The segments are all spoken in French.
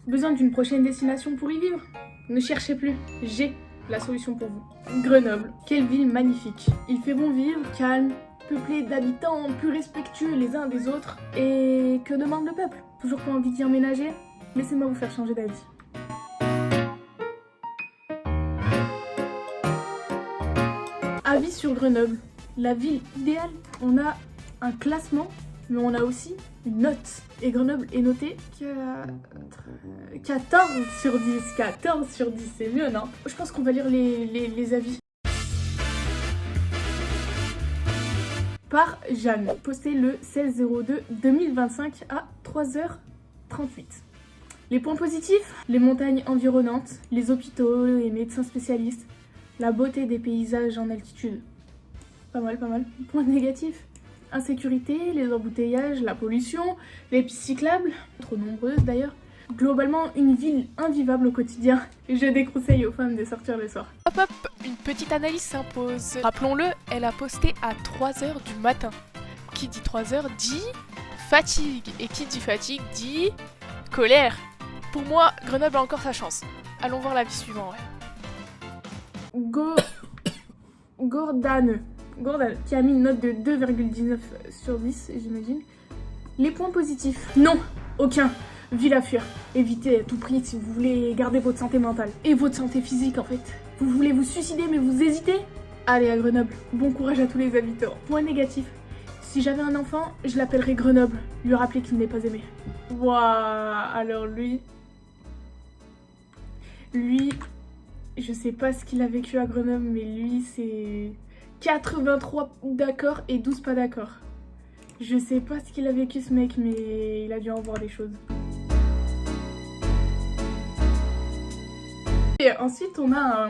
Besoin d'une prochaine destination pour y vivre? Ne cherchez plus, j'ai la solution pour vous. Grenoble, quelle ville magnifique. Il fait bon vivre, calme, peuplé d'habitants plus respectueux les uns des autres. Et que demande le peuple? Toujours pas envie d'y emménager? Laissez-moi vous faire changer d'avis. Avis sur Grenoble, la ville idéale. On a un classement, mais on a aussi une note. Et Grenoble est noté 14 sur 10. 14 sur 10, c'est mieux, non? Je pense qu'on va lire les avis. Par Jeanne, posté le 16/02/2025 à 3h38. Les points positifs, les montagnes environnantes, les hôpitaux, les médecins spécialistes, la beauté des paysages en altitude. Pas mal, pas mal. Points négatifs, insécurité, les embouteillages, la pollution, les pistes cyclables, trop nombreuses d'ailleurs. Globalement, une ville invivable au quotidien. Je déconseille aux femmes de sortir le soir. Hop hop, une petite analyse s'impose. Rappelons-le, elle a posté à 3h du matin. Qui dit 3h dit fatigue. Et qui dit fatigue dit colère. Pour moi, Grenoble a encore sa chance. Allons voir l'avis suivant. Ouais. Gordane, qui a mis une note de 2,19 sur 10, j'imagine. Les points positifs, non, aucun. Ville à fuir. Évitez à tout prix si vous voulez garder votre santé mentale. Et votre santé physique en fait. Vous voulez vous suicider mais vous hésitez? Allez à Grenoble. Bon courage à tous les habitants. Point négatif. Si j'avais un enfant, je l'appellerais Grenoble. Lui rappeler qu'il n'est pas aimé. Waouh. Alors lui, je sais pas ce qu'il a vécu à Grenoble, mais lui c'est 83 d'accord et 12 pas d'accord. Je sais pas ce qu'il a vécu ce mec, mais il a dû en voir des choses. Et ensuite, on a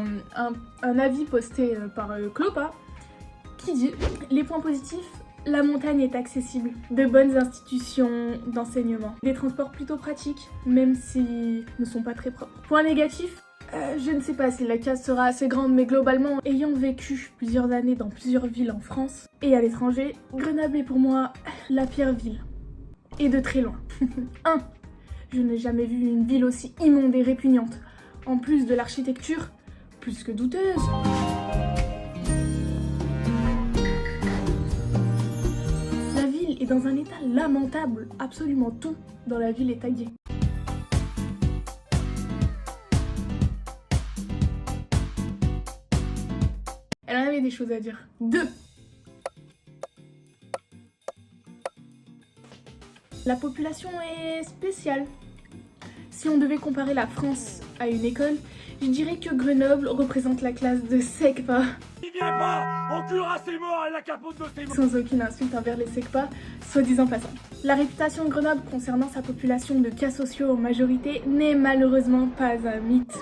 un avis posté par Clopa qui dit « Les points positifs, la montagne est accessible, de bonnes institutions d'enseignement, des transports plutôt pratiques, même s'ils ne sont pas très propres. Points négatifs, je ne sais pas si la case sera assez grande, mais globalement, ayant vécu plusieurs années dans plusieurs villes en France et à l'étranger, Grenoble est pour moi la pire ville. Et de très loin. 1. Je n'ai jamais vu une ville aussi immonde et répugnante. En plus de l'architecture, plus que douteuse. La ville est dans un état lamentable. Absolument tout dans la ville est tagué. Elle en avait des choses à dire. 2. La population est spéciale. Si on devait comparer la France à une école, je dirais que Grenoble représente la classe de SECPA. Il vient pas, on tuera ses morts et la capote de ses morts. Sans aucune insulte envers les SECPA, soi-disant passants. La réputation de Grenoble concernant sa population de cas sociaux en majorité n'est malheureusement pas un mythe.